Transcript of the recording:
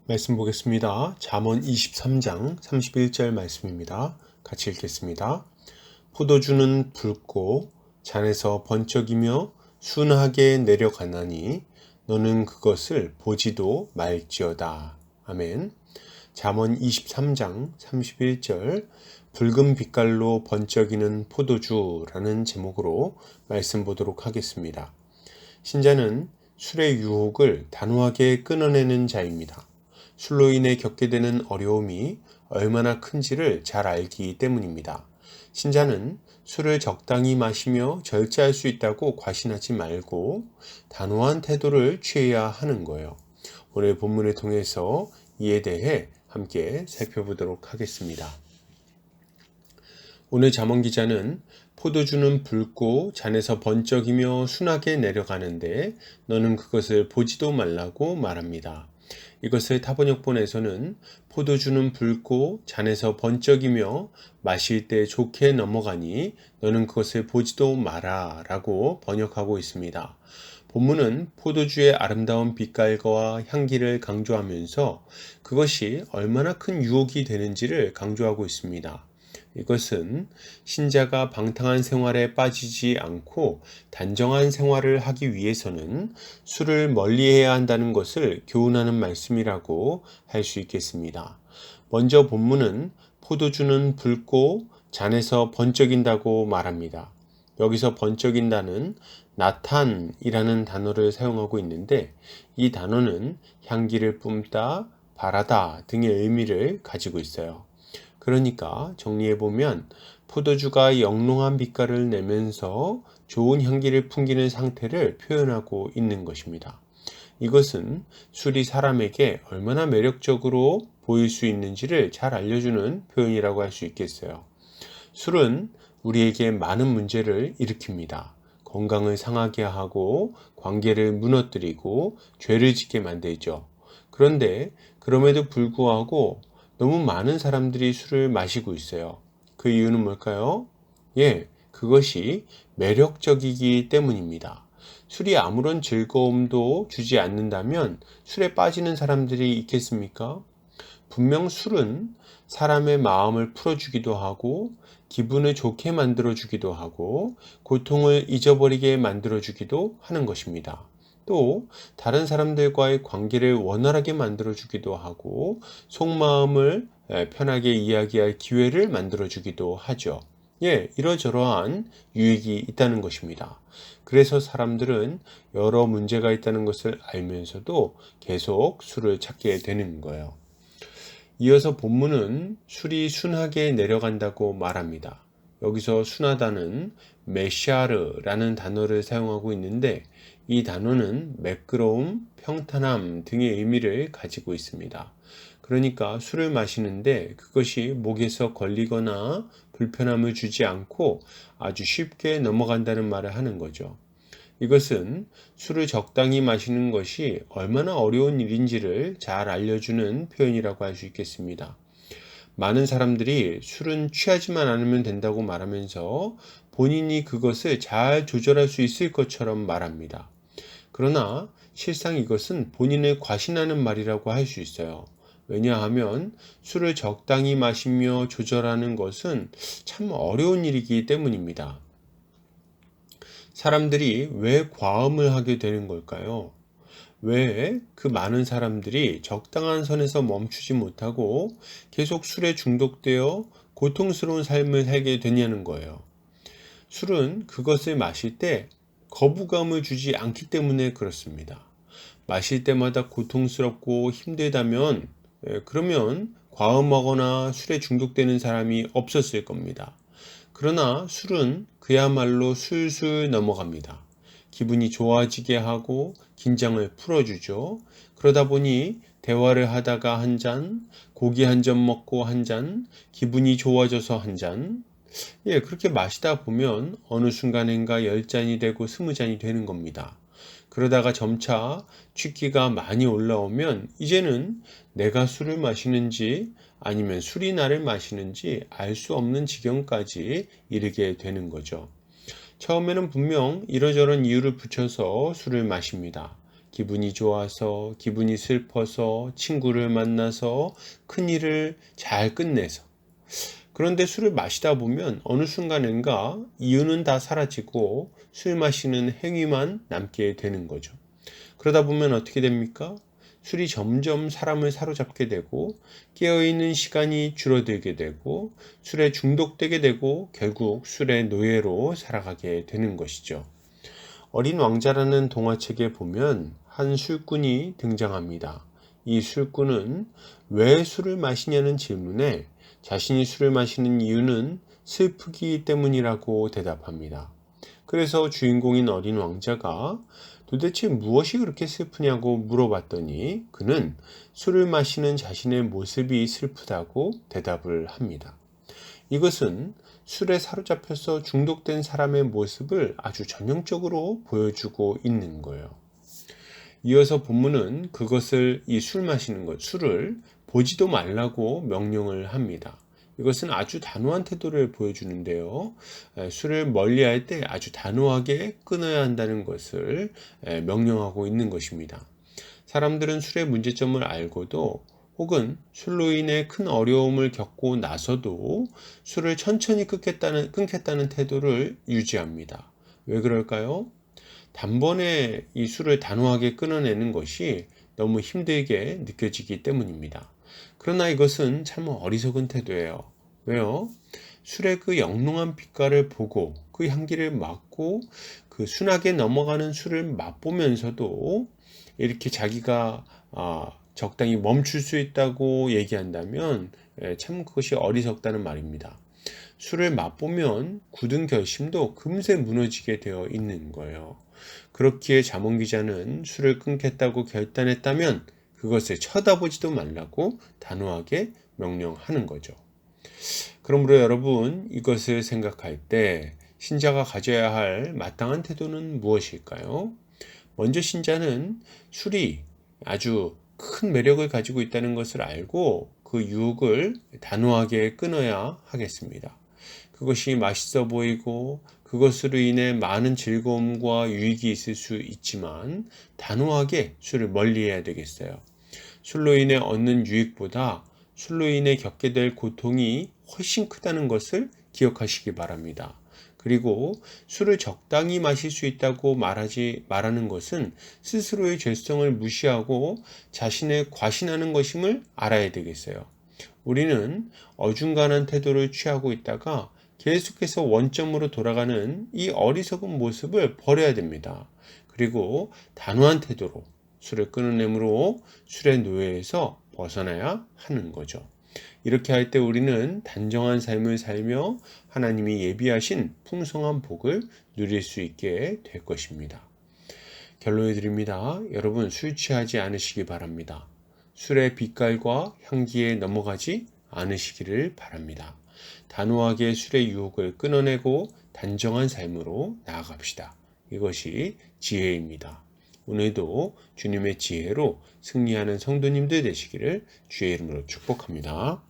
말씀 보겠습니다. 잠언 23장 31절 말씀입니다. 같이 읽겠습니다. 포도주는 붉고 잔에서 번쩍이며 순하게 내려가나니 너는 그것을 보지도 말지어다. 아멘. 잠언 23장 31절 붉은 빛깔로 번쩍이는 포도주라는 제목으로 말씀 보도록 하겠습니다. 신자는 술의 유혹을 단호하게 끊어내는 자입니다. 술로 인해 겪게 되는 어려움이 얼마나 큰지를 잘 알기 때문입니다. 신자는 술을 적당히 마시며 절제할 수 있다고 과신하지 말고 단호한 태도를 취해야 하는 거예요. 오늘 본문을 통해서 이에 대해 함께 살펴보도록 하겠습니다. 오늘 잠언 기자는 포도주는 붉고 잔에서 번쩍이며 순하게 내려가는데 너는 그것을 보지도 말라고 말합니다. 이것을 타번역본에서는 포도주는 붉고 잔에서 번쩍이며 마실 때 좋게 넘어가니 너는 그것을 보지도 마라 라고 번역하고 있습니다. 본문은 포도주의 아름다운 빛깔과 향기를 강조하면서 그것이 얼마나 큰 유혹이 되는지를 강조하고 있습니다. 이것은 신자가 방탕한 생활에 빠지지 않고 단정한 생활을 하기 위해서는 술을 멀리해야 한다는 것을 교훈하는 말씀이라고 할 수 있겠습니다. 먼저 본문은 포도주는 붉고 잔에서 번쩍인다고 말합니다. 여기서 번쩍인다는 나탄이라는 단어를 사용하고 있는데 이 단어는 향기를 뿜다, 바라다 등의 의미를 가지고 있어요. 그러니까 정리해보면 포도주가 영롱한 빛깔을 내면서 좋은 향기를 풍기는 상태를 표현하고 있는 것입니다. 이것은 술이 사람에게 얼마나 매력적으로 보일 수 있는지를 잘 알려주는 표현이라고 할 수 있겠어요. 술은 우리에게 많은 문제를 일으킵니다. 건강을 상하게 하고 관계를 무너뜨리고 죄를 짓게 만들죠. 그런데 그럼에도 불구하고 너무 많은 사람들이 술을 마시고 있어요. 그 이유는 뭘까요? 그것이 매력적이기 때문입니다. 술이 아무런 즐거움도 주지 않는다면 술에 빠지는 사람들이 있겠습니까? 분명 술은 사람의 마음을 풀어주기도 하고 기분을 좋게 만들어주기도 하고 고통을 잊어버리게 만들어주기도 하는 것입니다. 또 다른 사람들과의 관계를 원활하게 만들어주기도 하고 속마음을 편하게 이야기할 기회를 만들어주기도 하죠. 이러저러한 유익이 있다는 것입니다. 그래서 사람들은 여러 문제가 있다는 것을 알면서도 계속 술을 찾게 되는 거예요. 이어서 본문은 술이 순하게 내려간다고 말합니다. 여기서 순하다는 메샤르라는 단어를 사용하고 있는데 이 단어는 매끄러움, 평탄함 등의 의미를 가지고 있습니다. 그러니까 술을 마시는데 그것이 목에서 걸리거나 불편함을 주지 않고 아주 쉽게 넘어간다는 말을 하는 거죠. 이것은 술을 적당히 마시는 것이 얼마나 어려운 일인지를 잘 알려주는 표현이라고 할 수 있겠습니다. 많은 사람들이 술은 취하지만 않으면 된다고 말하면서 본인이 그것을 잘 조절할 수 있을 것처럼 말합니다. 그러나 실상 이것은 본인을 과신하는 말이라고 할 수 있어요. 왜냐하면 술을 적당히 마시며 조절하는 것은 참 어려운 일이기 때문입니다. 사람들이 왜 과음을 하게 되는 걸까요? 왜 그 많은 사람들이 적당한 선에서 멈추지 못하고 계속 술에 중독되어 고통스러운 삶을 살게 되냐는 거예요. 술은 그것을 마실 때 거부감을 주지 않기 때문에 그렇습니다. 마실 때마다 고통스럽고 힘들다면 그러면 과음하거나 술에 중독되는 사람이 없었을 겁니다. 그러나 술은 그야말로 술술 넘어갑니다. 기분이 좋아지게 하고 긴장을 풀어주죠. 그러다 보니 대화를 하다가 한 잔, 고기 한 점 먹고 한 잔, 기분이 좋아져서 한 잔. 그렇게 마시다 보면 어느 순간인가 10잔이 되고 20잔이 되는 겁니다. 그러다가 점차 취기가 많이 올라오면 이제는 내가 술을 마시는지 아니면 술이 나를 마시는지 알 수 없는 지경까지 이르게 되는 거죠. 처음에는 분명 이러저런 이유를 붙여서 술을 마십니다. 기분이 좋아서, 기분이 슬퍼서, 친구를 만나서, 큰일을 잘 끝내서. 그런데 술을 마시다 보면 어느 순간인가 이유는 다 사라지고 술 마시는 행위만 남게 되는 거죠. 그러다 보면 어떻게 됩니까? 술이 점점 사람을 사로잡게 되고 깨어있는 시간이 줄어들게 되고 술에 중독되게 되고 결국 술의 노예로 살아가게 되는 것이죠. 어린 왕자라는 동화책에 보면 한 술꾼이 등장합니다. 이 술꾼은 왜 술을 마시냐는 질문에 자신이 술을 마시는 이유는 슬프기 때문이라고 대답합니다. 그래서 주인공인 어린 왕자가 도대체 무엇이 그렇게 슬프냐고 물어봤더니 그는 술을 마시는 자신의 모습이 슬프다고 대답을 합니다. 이것은 술에 사로잡혀서 중독된 사람의 모습을 아주 전형적으로 보여주고 있는 거예요. 이어서 본문은 그것을 이 술 마시는 것, 술을 보지도 말라고 명령을 합니다. 이것은 아주 단호한 태도를 보여주는데요. 술을 멀리할 때 아주 단호하게 끊어야 한다는 것을 명령하고 있는 것입니다. 사람들은 술의 문제점을 알고도 혹은 술로 인해 큰 어려움을 겪고 나서도 술을 천천히 끊겠다는 태도를 유지합니다. 왜 그럴까요? 단번에 이 술을 단호하게 끊어내는 것이 너무 힘들게 느껴지기 때문입니다. 그러나 이것은 참 어리석은 태도예요. 왜요? 술의 그 영롱한 빛깔을 보고 그 향기를 맡고 그 순하게 넘어가는 술을 맛보면서도 이렇게 자기가 적당히 멈출 수 있다고 얘기한다면 참 그것이 어리석다는 말입니다. 술을 맛보면 굳은 결심도 금세 무너지게 되어 있는 거예요. 그렇기에 잠언 기자는 술을 끊겠다고 결단했다면 그것을 쳐다보지도 말라고 단호하게 명령하는 거죠. 그러므로 여러분, 이것을 생각할 때 신자가 가져야 할 마땅한 태도는 무엇일까요? 먼저 신자는 술이 아주 큰 매력을 가지고 있다는 것을 알고 그 유혹을 단호하게 끊어야 하겠습니다. 그것이 맛있어 보이고 그것으로 인해 많은 즐거움과 유익이 있을 수 있지만 단호하게 술을 멀리해야 되겠어요. 술로 인해 얻는 유익보다 술로 인해 겪게 될 고통이 훨씬 크다는 것을 기억하시기 바랍니다. 그리고 술을 적당히 마실 수 있다고 말하는 것은 스스로의 죄성을 무시하고 자신을 과신하는 것임을 알아야 되겠어요. 우리는 어중간한 태도를 취하고 있다가 계속해서 원점으로 돌아가는 이 어리석은 모습을 버려야 됩니다. 그리고 단호한 태도로 술을 끊어내므로 술의 노예에서 벗어나야 하는 거죠. 이렇게 할 때 우리는 단정한 삶을 살며 하나님이 예비하신 풍성한 복을 누릴 수 있게 될 것입니다. 결론을 드립니다. 여러분, 술 취하지 않으시기 바랍니다. 술의 빛깔과 향기에 넘어가지 않으시기를 바랍니다. 단호하게 술의 유혹을 끊어내고 단정한 삶으로 나아갑시다. 이것이 지혜입니다. 오늘도 주님의 지혜로 승리하는 성도님들 되시기를 주의 이름으로 축복합니다.